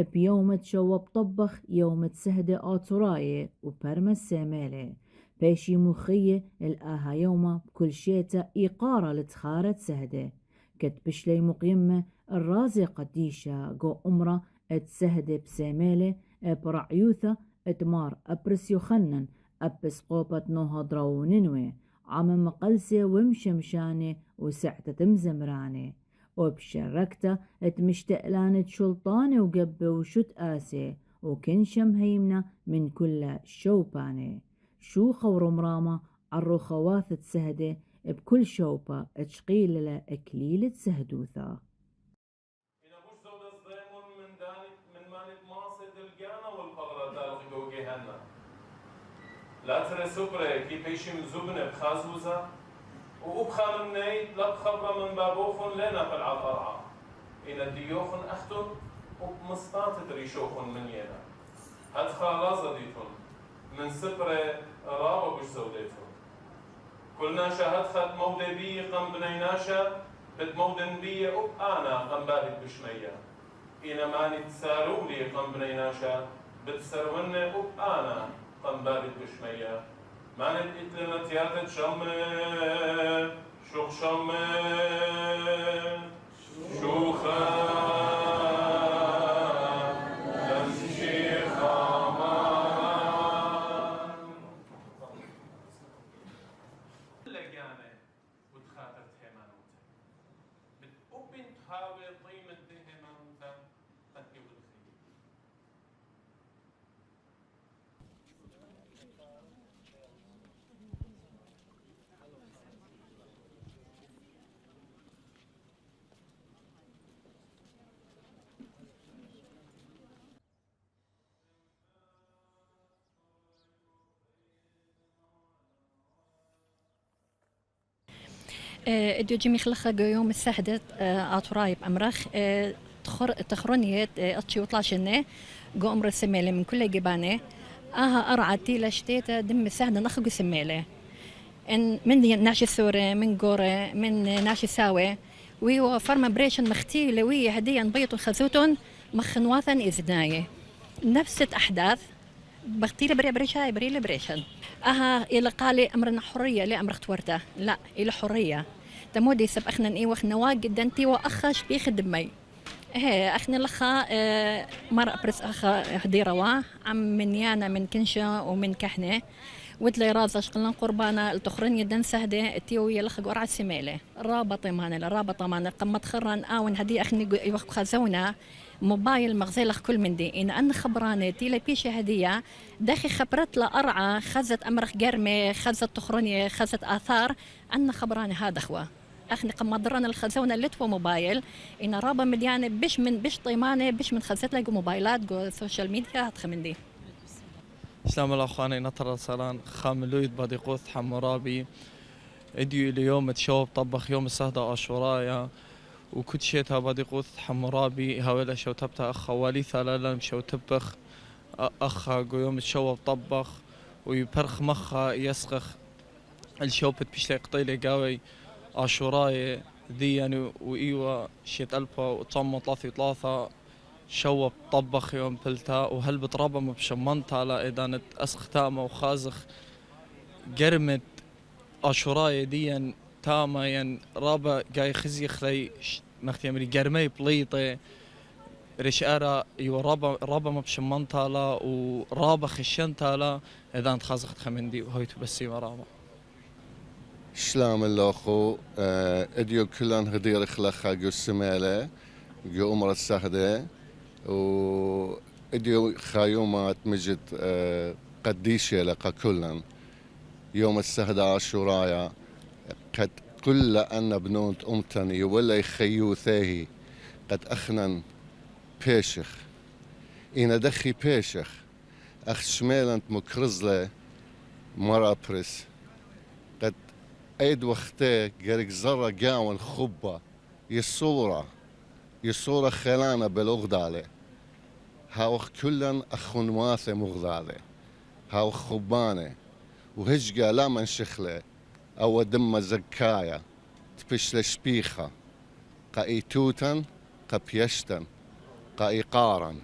بيوم تشوب طبخ يوم تسهدة آتوراي وبرم السامالة بيشي مخية الآها يوما بكل شيتا إيقارة لتخارة سهدة كتبشلي مقيمة الرازي قديشة جو أمرة اتسهدة بسامالة برعيوثة اتمار أبرس يخنن أبس قوبة نوها درو ننوي عم مقلسة ومشمشانة وسعتة تمزمرانة وبشركته اتمشتقلانة شلطانة وقبة وشت آسي وكنشم هيمنة من كل شوبانة شوخة ورمرامة عرو خواثة سهدة بكل شوبة تشقيل له أكليلة سهدوثة. إنا مش زود صديمون من دانت من مانت ماصد الجانا والفغرة دالغ جوجهنا لا ترى سبرة كي بيشم زبنة بخازوزة وأبخى مني لا بخبرة من بابوخن لنا في العطرعة إنا ديوخن أختن وبمسطات دريشوخن من ينا هاد خالازة ديتون من سبرة رابا بش زوديتون كلنا شاهد خد مودة بي قم بنيناشا بد مودن بي أب أنا قم بارد بشمية إنا ماني تسارو لي قم بنيناشا بتسرون أب أنا قم بارد بشمية ماني إتلنا تياتة شمة شوخ شمة شوخة اديو جيمي خلخة يوم السهدة آتورايب أمرخ تخرنيت أتشي وطلاشنة جو أمر السميلة من كل جبانة آها أرعتي لشتيتا دم السهدة نخلق سميلة إن من ناشي الثورة من جورة من ناشي ساوة ويو فرما بريشن مختي لوي هديا بيطو خزوتون مخنواثا إزداية نفس أحداث بختي بري بريشاي بري لبريشن أها إلى قالي أمرنا حرية لا أمر اختورته لا إلى حرية تمودي سب أخنا إيه وخنا واجد دنتي وأخش بيخدم مي هي أخنا لخا مرة برس أخا هديروا عم من يانا من كنشة ومن كحنة ودلي رازش قلنا قربانا التخرين يدن سهدة تيوية لخا قرعة سميلة رابطة معنا رابطة معنا قمت خران آون هدي أخني يوخ خزونا موبايل مغزيلخ كل من دي إن أنا خبرانة تيلا بيشة هدية داخي خبرت لأرعى خزت أمرخ جرمي خزت تخرنية خزت آثار أنا خبرانة هذا أخوة أخني قم ضرنا الخزونة اللي توا موبايل إن رابا مديانة بش طيمانة بش من خزت لقوا موبايلات جو سوشيال ميديا هتخمن دي سلام الأخواني نطر صلان خاملويد باديقوث حمورابي اديو اليوم تشوب طبخ يوم السهدة عاشورايا وكنت شيتها باديقوث حمورابي هاولا شوتبتا أخا والي ثلالا مشو تبخ أخا يوم تشوب طبخ ويبرخ مخا يسخخ الشوبت بيشلي قطيلي قاوي عاشورايا ذي يعني وإيوة شيت ألفا وطمو ثلاثة شوب طبخ يوم بلتا وهل بترابا مبشمنتا لا إدانت أسخ تاما وخازخ قرمت عاشورايا ديا تاما ين رابا قاي خزي خلي مختي أمري قرمي بليطي رشارة يو رابا مبشمنتا لا ورابا خشنتا لا إدانت خازخ تخمندي وهيتو بسي مرابا شلام الأخو اديو كلان هدير خلخا جو السمالة جو أمر السهدة و اديو خايومات مجد قديشة لقا كلن يوم السهدة عاشورايا قد كل أن بنونت أمتني ولا يخيو ثاهي قد أخنن بيشخ إنا دخي بيشخ أخ شمالنت مكرزلة مرة برس قد أيد وقته قرق زرة قاون خبة يصورة خلانة بالأغدالة هاو كلن أخون واثة مغدالة هاو خبانة وهجقة لا من شخلة أو دم زكايا تبشل شبيخة قا إيتوتن قا بيشتن قا إيقارن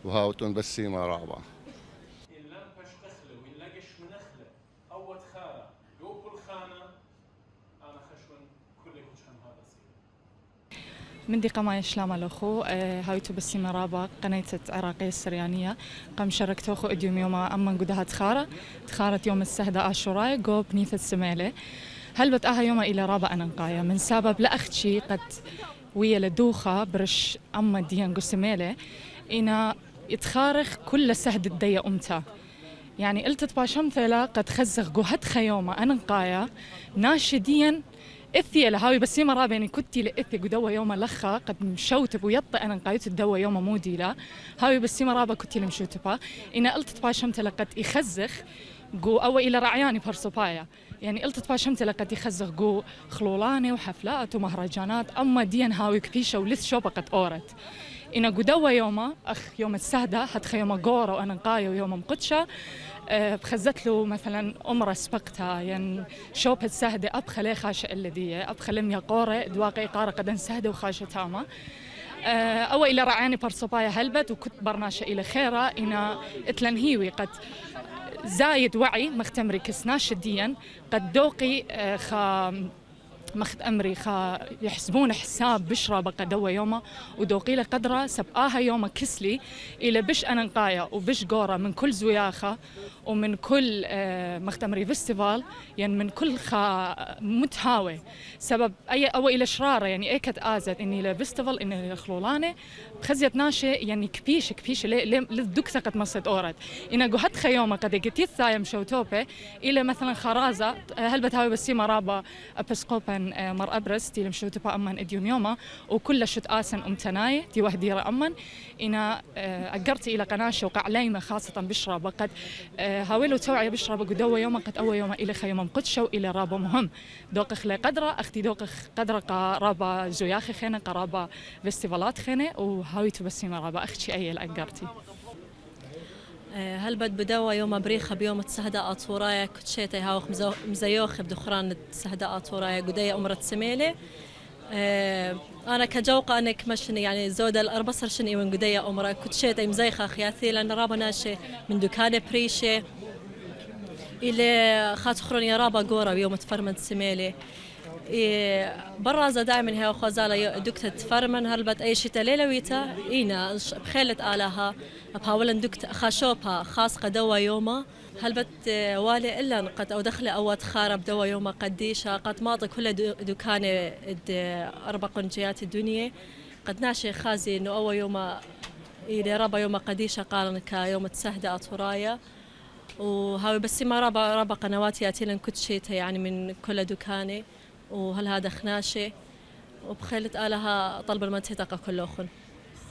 وهاوتون بسيمة رابع. إن لم تشخخله وإن لقش منخله أو تخارة جو كل خانة أنا خشون كل كشان هذا سير. من دي قماية شلام الأخو هاوتو بسيمة رابع قناة عراقية السريانية قام شاركتو أخو إديوم يوم أمن قدها تخارت يوم السهدة آشوراي جو بنيث السمالة هل بتأها يوم إلى رابع أنقايا من سبب لأختشي قد ويا لدوخة برش أما ديان قسمالة إنا يتخارخ كل سهد الدية أمتا يعني قلت تباشمثلا قد خزغ جهد خيومة أنقايا ناشديا إثي لهاوي بسيمة رابع يعني كنتي لإثي قدوة يوم لخا قد مشوتب ويطأ أنا قايت الدوا يوم مودي لا هاوي بسيمة رابع كنتي لمشوتبها إنا قلت تباشمثلا قد يخزخ جو أو إلى رعياني برسوبايا يعني قلت تباشمت لقد يخزغ جو خلولاني وحفلات ومهرجانات أما دين هاوي كبيشة ولث شوبقت أورت إنا قدوة يوما أخ يوم السهدة هتخ يوم قورة وأنا نقاية ويوم مقدشة بخزت له مثلا أمرة سبقتها يعني شوب السهدة أبخى لي خاشة الذية أبخى لم يقورة دواقي قارة قدن سهدة وخاشة تاما أو إلى رعاني برصبايا هلبت وكنت برناشة إلى خيرة إنا اتلنهيوي قد زايد وعي مختمري كسناش الدين قد دوقي مخت أمري يحسبون حساب بشرى بقى دوا يوما ودوقي له قدرة سبقاها يوما كسلي إلى بش أنقايا وبش قورة من كل زياخة ومن كل مخت أمري فيستيفال يعني من كل متهاوي سبب أي أو إلى شرارة يعني أكد آزت إني لفيستيفال إني لخلولانة بخزيت ناشة يعني كبيش للدكتة قد مصد أورد إنا قهت خيومة قد قتيت ثايم شوتوبة إلى مثلا خرازة هل بتهاوي بسيمة رابا أبسقوبا مر أبرز تي لمشوتبا أمن إديوم يوما وكل شت آسن أمتناي تي وهديرة أمن إنا أقرتي إلى قناشة وقعليمة خاصة بشرب قد هاولو توعي بشرب قدوة يوما قد أول يوما إلى خيوم قدشة وإلى رابا مهم دوق خلي قدرة أختي دوق قدرة قرابة زياخي خينة قرابة فيستيفالات خينة وهاويتو بسيمة رابا أختي أي الأقرتي هل بدوا يوم بريخة بيوم السهدة أطورايا كتشيتي هاوخ مزيوخ بدخران السهدة أطورايا قدية أمرة سميلة أنا كجوقة أنك مشني يعني زودة الأربصر شني من قدية أمرة كتشيتي مزيخة خياثي لأن رابا ناشي من دكانة بريشة إلى خاتخرون يا رابا قورة بيوم تفرمن سميلة برازة دائما هي وخزالة دكتة فرمن هربت أي شيء ليلويتا إينا بخيلة آلها بحاول دكتة خاشوبها خاص قدوة يوما هلبت والي إلا قد أو دخل أو تخارب دوا يوما قديشة قد ماطي كل دكانة أربع قنجيات الدنيا قد ناشي خازي إنه أول يوما إلى ربا يوما قديشة قالن كيوم تسهدة أطورايا وهاوي بس ما ربا قنوات ياتيلن كتشيتها يعني من كل دكانة وهل هذا خناشة وبخيلة آلها طلب المنطقة كله أخن